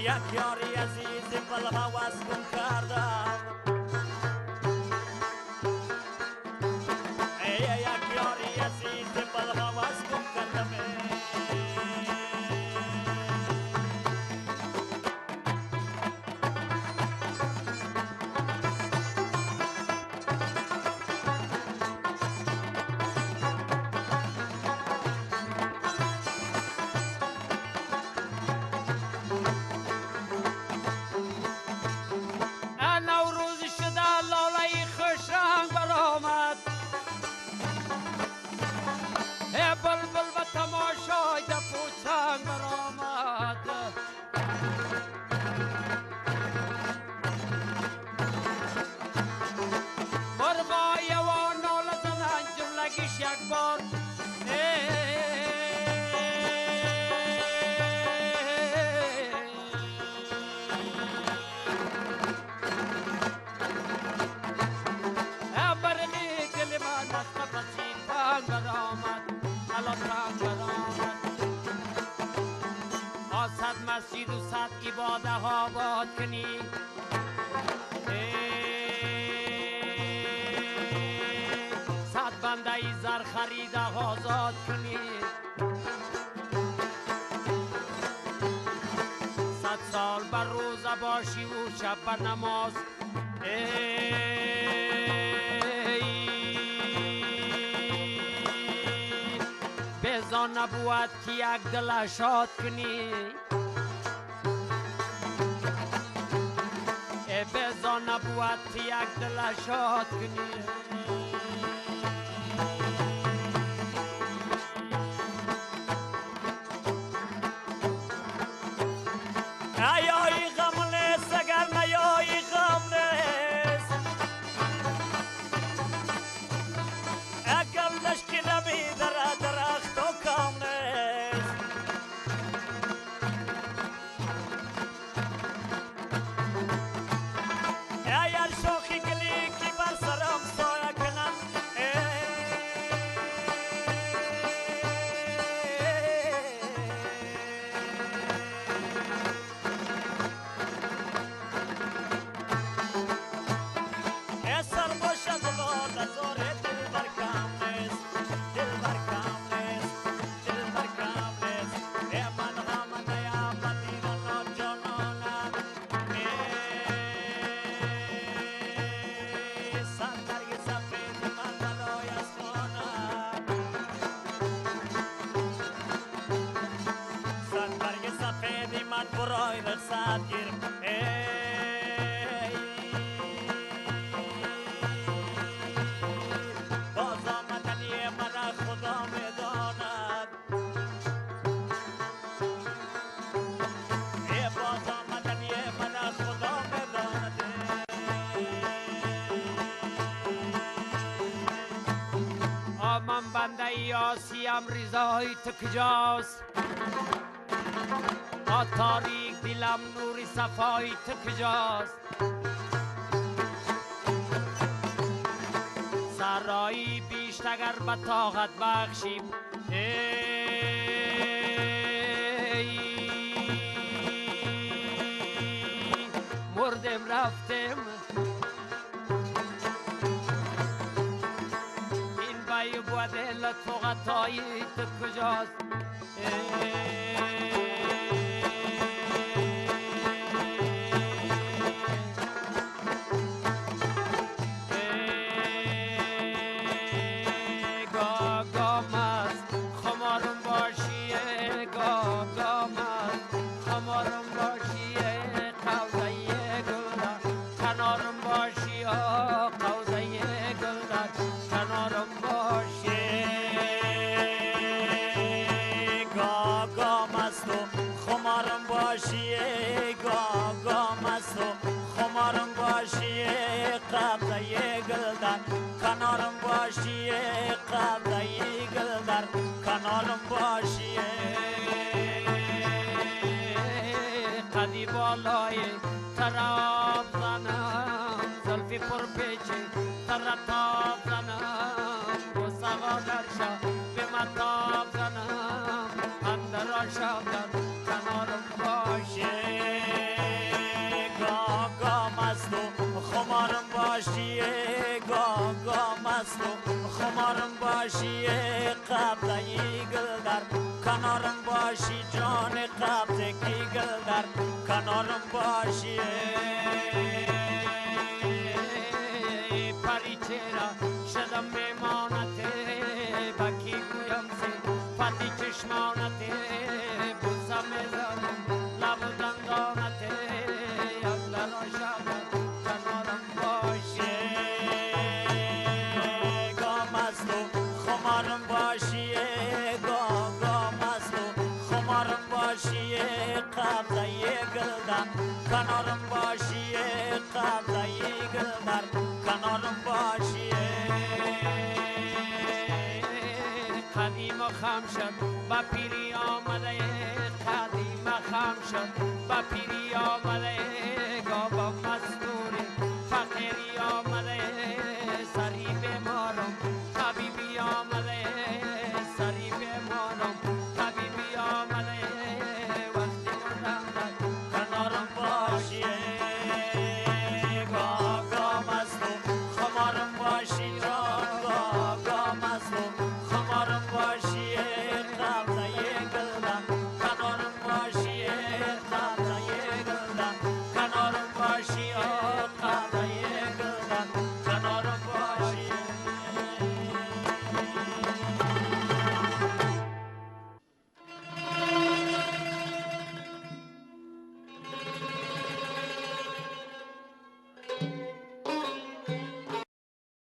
یک یاری عزیز بالهوس گم کردم یک یاری عزیز بالهوس گم کردم مسجد و صد عباده ها باد کنی صد بنده ای زر خریده آزاد کنی صد سال بر روزه باشی و شب بر نماز بزان نبود که یک دل شاد کنی بزان نبود که یک دل شاد کنی ایایی غم نیست اگر نیایی غم نیست اگر لشکی نمی درخت و کام نیست اگر شوخی گلی کی بر سرم سایه کنم سر باشد باد ازار دل بر کام نیست دل بر کام نیست دل بر کام نیست من غم نیا مدینه جانانم سر برگ سفید من برای از خانم سر برگ سفید من برای رخصت گیر من بنده یاسیم رضای تو کجاست تاریک دلم نور صفای تو کجاست سرایی بیشت اگر به طاقت بخشیم مردم رفتم این بود لطف و غطایی تو کجاست گام است خمارم باشی گام است خمارم باشی قوزه گلدر کنارم باشی قوزه گلدر کنارم باشی گام است و خمارم باشی گام است و خمارم باشی قبضه گلدر کنارم باشی قبضه گلدر کنارم باشی قدی بالای تراب زنم زلفی پر پیچه ترتاب زنم و سوا درشا به مطاب زنم اندر آشاب در کنارم باشه خمارم باشی قبضه گل در کنارم باشی جان قبضه کی گل در کنارم باشی پری چرا شدم میمانت با کی گویم صفتی چشمانت بوسم میزنم لب و دندانت یک لرا شدم کنارم باشی گام از تو خمارم باشی گام از تو خمارم باشی قبضه گل در کنارم باشی قبضه گل در کنارم باشی قدیم و خم شد با پیری آمده قدیم و خم شد با پیری